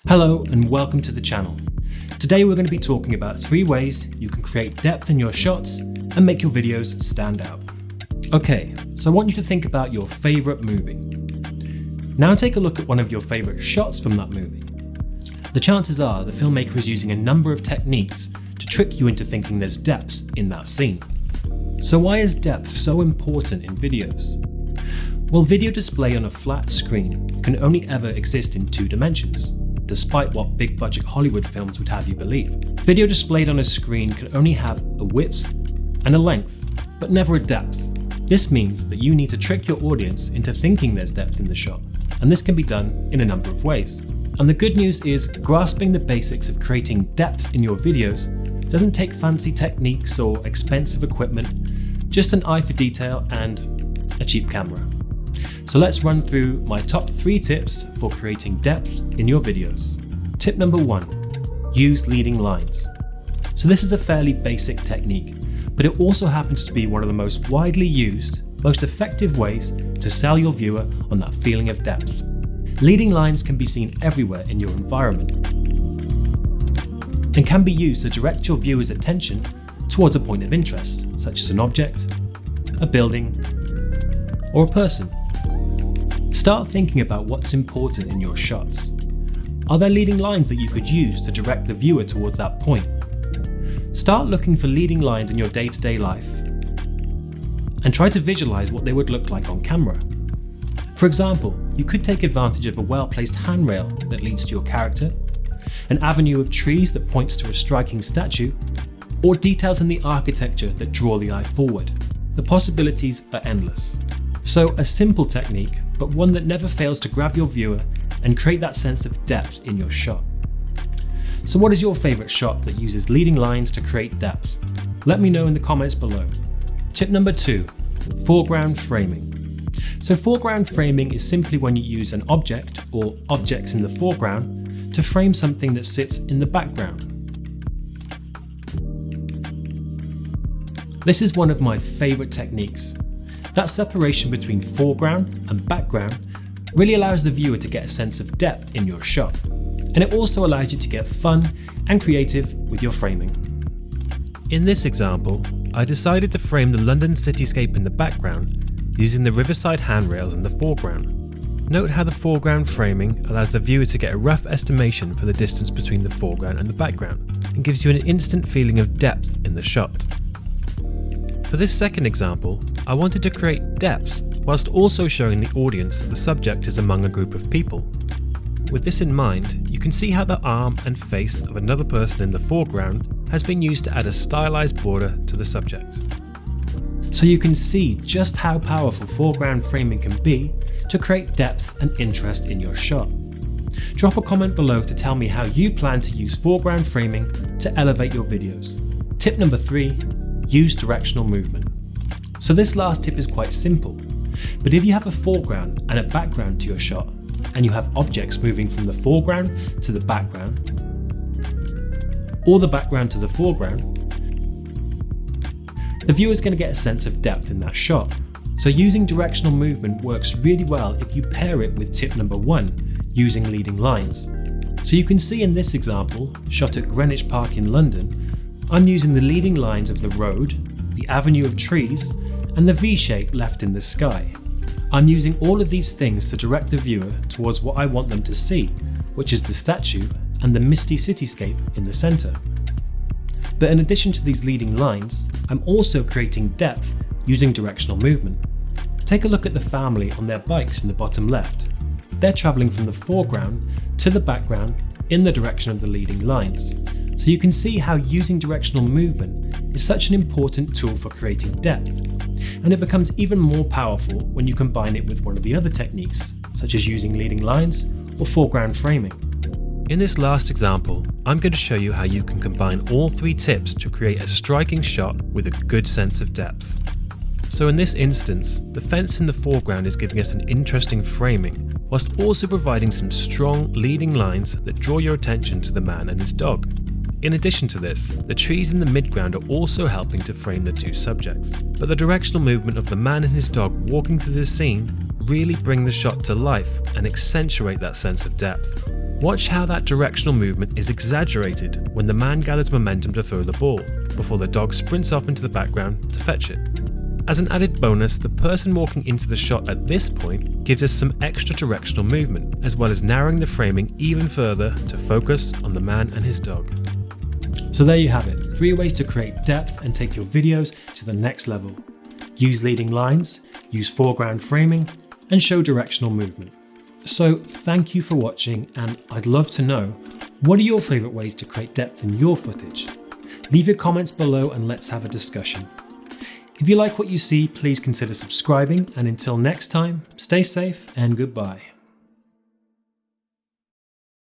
Hello and welcome to the channel. Today we're going to be talking about 3 ways you can create depth in your shots and make your videos stand out. Okay, so I want you to think about your favourite movie. Now take a look at one of your favourite shots from that movie. The chances are the filmmaker is using a number of techniques to trick you into thinking there's depth in that scene. So why is depth so important in videos? Well, video display on a flat screen can only ever exist in 2 dimensions. Despite what big budget Hollywood films would have you believe. Video displayed on a screen can only have a width and a length, but never a depth. This means that you need to trick your audience into thinking there's depth in the shot, and this can be done in a number of ways. And the good news is, grasping the basics of creating depth in your videos doesn't take fancy techniques or expensive equipment, just an eye for detail and a cheap camera. So let's run through my top 3 tips for creating depth in your videos. Tip number 1, use leading lines. So this is a fairly basic technique, but it also happens to be one of the most widely used, most effective ways to sell your viewer on that feeling of depth. Leading lines can be seen everywhere in your environment and can be used to direct your viewer's attention towards a point of interest, such as an object, a building, or a person. Start thinking about what's important in your shots. Are there leading lines that you could use to direct the viewer towards that point? Start looking for leading lines in your day-to-day life and try to visualize what they would look like on camera. For example, you could take advantage of a well-placed handrail that leads to your character, an avenue of trees that points to a striking statue, or details in the architecture that draw the eye forward. The possibilities are endless. So a simple technique, but one that never fails to grab your viewer and create that sense of depth in your shot. So what is your favourite shot that uses leading lines to create depth? Let me know in the comments below. Tip number 2, foreground framing. So foreground framing is simply when you use an object or objects in the foreground to frame something that sits in the background. This is one of my favourite techniques. That separation between foreground and background really allows the viewer to get a sense of depth in your shot, and it also allows you to get fun and creative with your framing. In this example, I decided to frame the London cityscape in the background using the riverside handrails in the foreground. Note how the foreground framing allows the viewer to get a rough estimation for the distance between the foreground and the background, and gives you an instant feeling of depth in the shot. For this second example, I wanted to create depth whilst also showing the audience that the subject is among a group of people. With this in mind, you can see how the arm and face of another person in the foreground has been used to add a stylized border to the subject. So you can see just how powerful foreground framing can be to create depth and interest in your shot. Drop a comment below to tell me how you plan to use foreground framing to elevate your videos. Tip number 3, use directional movement. So this last tip is quite simple, but if you have a foreground and a background to your shot, and you have objects moving from the foreground to the background, or the background to the foreground, the viewer is going to get a sense of depth in that shot. So using directional movement works really well if you pair it with tip number 1, using leading lines. So you can see in this example, shot at Greenwich Park in London, I'm using the leading lines of the road, the avenue of trees, and the V-shape left in the sky. I'm using all of these things to direct the viewer towards what I want them to see, which is the statue and the misty cityscape in the centre. But in addition to these leading lines, I'm also creating depth using directional movement. Take a look at the family on their bikes in the bottom left. They're travelling from the foreground to the background in the direction of the leading lines. So you can see how using directional movement is such an important tool for creating depth, and it becomes even more powerful when you combine it with one of the other techniques, such as using leading lines or foreground framing. In this last example, I'm going to show you how you can combine all 3 tips to create a striking shot with a good sense of depth. So in this instance, the fence in the foreground is giving us an interesting framing, whilst also providing some strong leading lines that draw your attention to the man and his dog. In addition to this, the trees in the midground are also helping to frame the 2 subjects, but the directional movement of the man and his dog walking through the scene really bring the shot to life and accentuate that sense of depth. Watch how that directional movement is exaggerated when the man gathers momentum to throw the ball, before the dog sprints off into the background to fetch it. As an added bonus, the person walking into the shot at this point gives us some extra directional movement, as well as narrowing the framing even further to focus on the man and his dog. So there you have it, 3 ways to create depth and take your videos to the next level. Use leading lines, use foreground framing, and show directional movement. So thank you for watching, and I'd love to know, what are your favourite ways to create depth in your footage? Leave your comments below and let's have a discussion. If you like what you see, please consider subscribing, and until next time, stay safe and goodbye.